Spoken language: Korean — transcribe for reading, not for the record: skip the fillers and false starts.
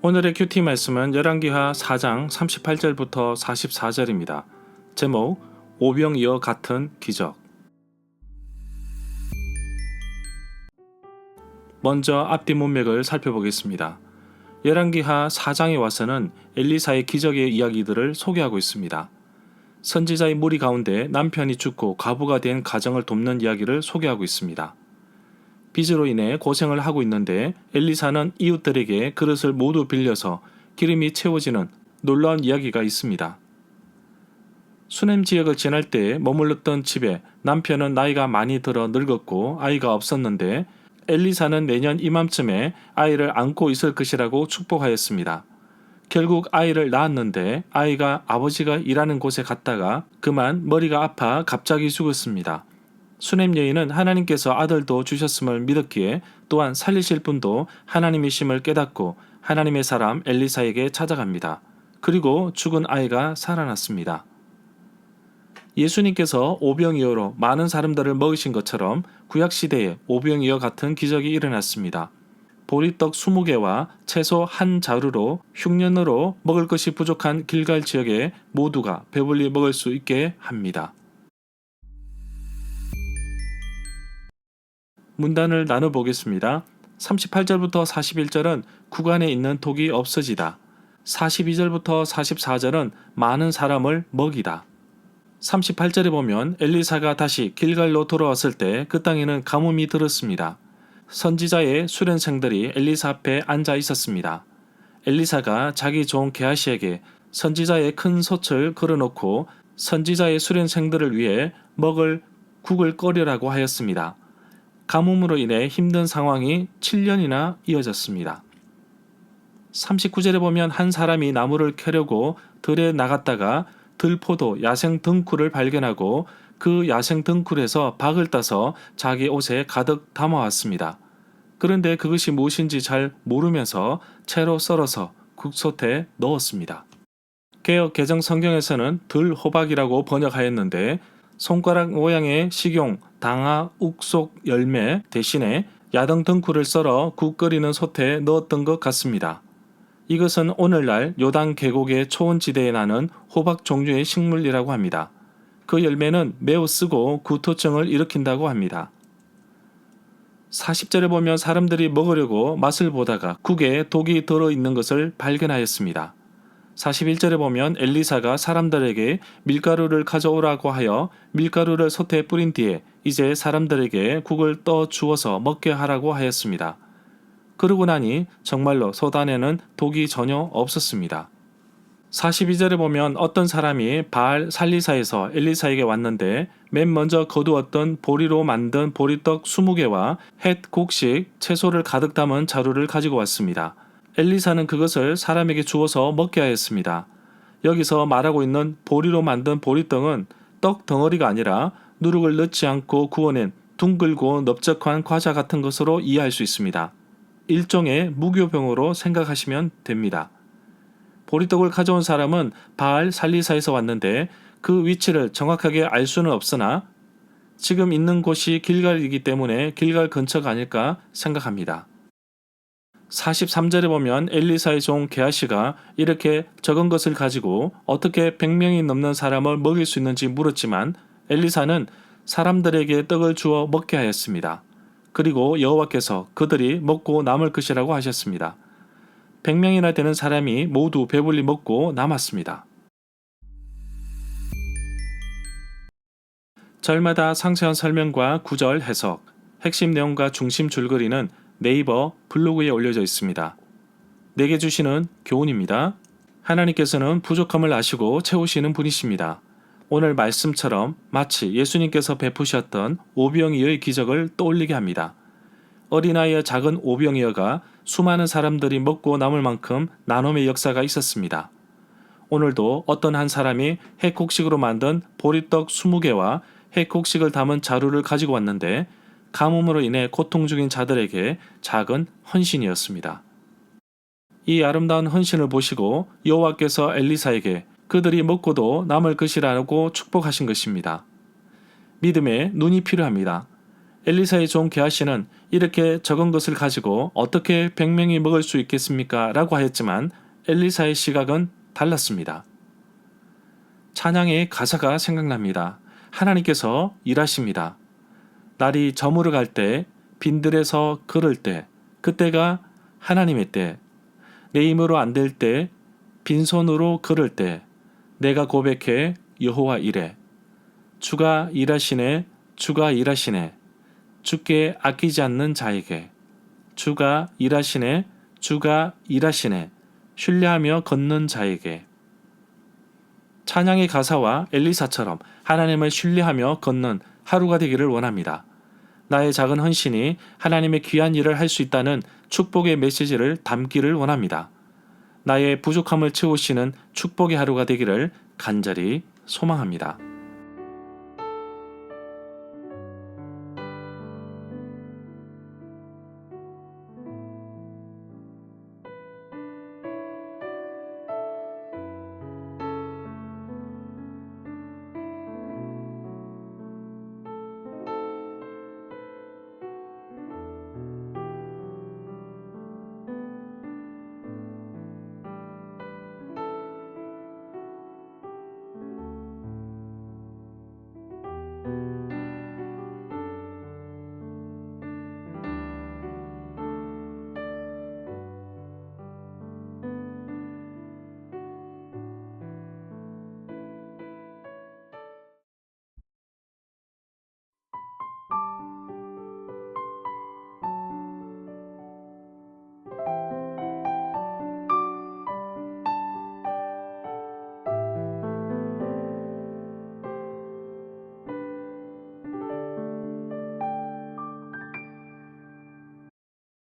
오늘의 큐티 말씀은 열왕기하 4장 38절부터 44절입니다. 제목 오병이어 같은 기적. 먼저 앞뒤 문맥을 살펴보겠습니다. 열왕기하 4장에 와서는 엘리사의 기적의 이야기들을 소개하고 있습니다. 선지자의 무리 가운데 남편이 죽고 과부가 된 가정을 돕는 이야기를 소개하고 있습니다. 빚으로 인해 고생을 하고 있는데 엘리사는 이웃들에게 그릇을 모두 빌려서 기름이 채워지는 놀라운 이야기가 있습니다. 수넴 지역을 지날 때 머물렀던 집에 남편은 나이가 많이 들어 늙었고 아이가 없었는데 엘리사는 내년 이맘쯤에 아이를 안고 있을 것이라고 축복하였습니다. 결국 아이를 낳았는데 아이가 아버지가 일하는 곳에 갔다가 그만 머리가 아파 갑자기 죽었습니다. 수넴 여인은 하나님께서 아들도 주셨음을 믿었기에 또한 살리실 분도 하나님이심을 깨닫고 하나님의 사람 엘리사에게 찾아갑니다. 그리고 죽은 아이가 살아났습니다. 예수님께서 오병이어로 많은 사람들을 먹이신 것처럼 구약시대에 오병이어 같은 기적이 일어났습니다. 보리떡 20개와 채소 한 자루로 흉년으로 먹을 것이 부족한 길갈 지역에 모두가 배불리 먹을 수 있게 합니다. 문단을 나눠보겠습니다. 38절부터 41절은 구간에 있는 독이 없어지다. 42절부터 44절은 많은 사람을 먹이다. 38절에 보면 엘리사가 다시 길갈로 돌아왔을 때 그 땅에는 가뭄이 들었습니다. 선지자의 수련생들이 엘리사 앞에 앉아 있었습니다. 엘리사가 자기 종 게하시에게 선지자의 큰 솥을 걸어놓고 선지자의 수련생들을 위해 먹을 국을 끓이라고 하였습니다. 가뭄으로 인해 힘든 상황이 7년이나 이어졌습니다. 39절에 보면 한 사람이 나무를 캐려고 들에 나갔다가 들포도 야생 등굴을 발견하고 그 야생 등굴에서 박을 따서 자기 옷에 가득 담아왔습니다. 그런데 그것이 무엇인지 잘 모르면서 채로 썰어서 국솥에 넣었습니다. 개역 개정 성경에서는 들호박이라고 번역하였는데 손가락 모양의 식용, 당화, 욱속 열매 대신에 야등 등굴을 썰어 국 끓이는 솥에 넣었던 것 같습니다. 이것은 오늘날 요단 계곡의 초원지대에 나는 호박 종류의 식물이라고 합니다. 그 열매는 매우 쓰고 구토증을 일으킨다고 합니다. 40절에 보면 사람들이 먹으려고 맛을 보다가 국에 독이 들어있는 것을 발견하였습니다. 41절에 보면 엘리사가 사람들에게 밀가루를 가져오라고 하여 밀가루를 솥에 뿌린 뒤에 이제 사람들에게 국을 떠 주어서 먹게 하라고 하였습니다. 그러고 나니 정말로 솥 안에는 독이 전혀 없었습니다. 42절에 보면 어떤 사람이 바알 살리사에서 엘리사에게 왔는데 맨 먼저 거두었던 보리로 만든 보리떡 20개와 햇 곡식 채소를 가득 담은 자루를 가지고 왔습니다. 엘리사는 그것을 사람에게 주어서 먹게 하였습니다. 여기서 말하고 있는 보리로 만든 보리떡은 떡 덩어리가 아니라 누룩을 넣지 않고 구워낸 둥글고 넓적한 과자 같은 것으로 이해할 수 있습니다. 일종의 무교병으로 생각하시면 됩니다. 보리떡을 가져온 사람은 바알 살리사에서 왔는데 그 위치를 정확하게 알 수는 없으나 지금 있는 곳이 길갈이기 때문에 길갈 근처가 아닐까 생각합니다. 43절에 보면 엘리사의 종 게하시가 이렇게 적은 것을 가지고 어떻게 100명이 넘는 사람을 먹일 수 있는지 물었지만 엘리사는 사람들에게 떡을 주어 먹게 하였습니다. 그리고 여호와께서 그들이 먹고 남을 것이라고 하셨습니다. 100명이나 되는 사람이 모두 배불리 먹고 남았습니다. 절마다 상세한 설명과 구절 해석, 핵심 내용과 중심 줄거리는 네이버 블로그에 올려져 있습니다. 내게 주시는 교훈입니다. 하나님께서는 부족함을 아시고 채우시는 분이십니다. 오늘 말씀처럼 마치 예수님께서 베푸셨던 오병이어의 기적을 떠올리게 합니다. 어린아이의 작은 오병이어가 수많은 사람들이 먹고 남을 만큼 나눔의 역사가 있었습니다. 오늘도 어떤 한 사람이 핵곡식으로 만든 보리떡 20개와 핵곡식을 담은 자루를 가지고 왔는데 가뭄으로 인해 고통 중인 자들에게 작은 헌신이었습니다. 이 아름다운 헌신을 보시고 여호와께서 엘리사에게 그들이 먹고도 남을 것이라고 축복하신 것입니다. 믿음의 눈이 필요합니다. 엘리사의 종 게하시는 이렇게 적은 것을 가지고 어떻게 100명이 먹을 수 있겠습니까? 라고 하였지만 엘리사의 시각은 달랐습니다. 찬양의 가사가 생각납니다. 하나님께서 일하십니다. 날이 저물어 갈 때, 빈들에서 걸을 때, 그때가 하나님의 때, 내 힘으로 안 될 때, 빈손으로 걸을 때, 내가 고백해 여호와 이래. 주가 일하시네, 주가 일하시네. 주께 아끼지 않는 자에게. 주가 일하시네, 주가 일하시네. 신뢰하며 걷는 자에게. 찬양의 가사와 엘리사처럼 하나님을 신뢰하며 걷는 하루가 되기를 원합니다. 나의 작은 헌신이 하나님의 귀한 일을 할 수 있다는 축복의 메시지를 담기를 원합니다. 나의 부족함을 채우시는 축복의 하루가 되기를 간절히 소망합니다.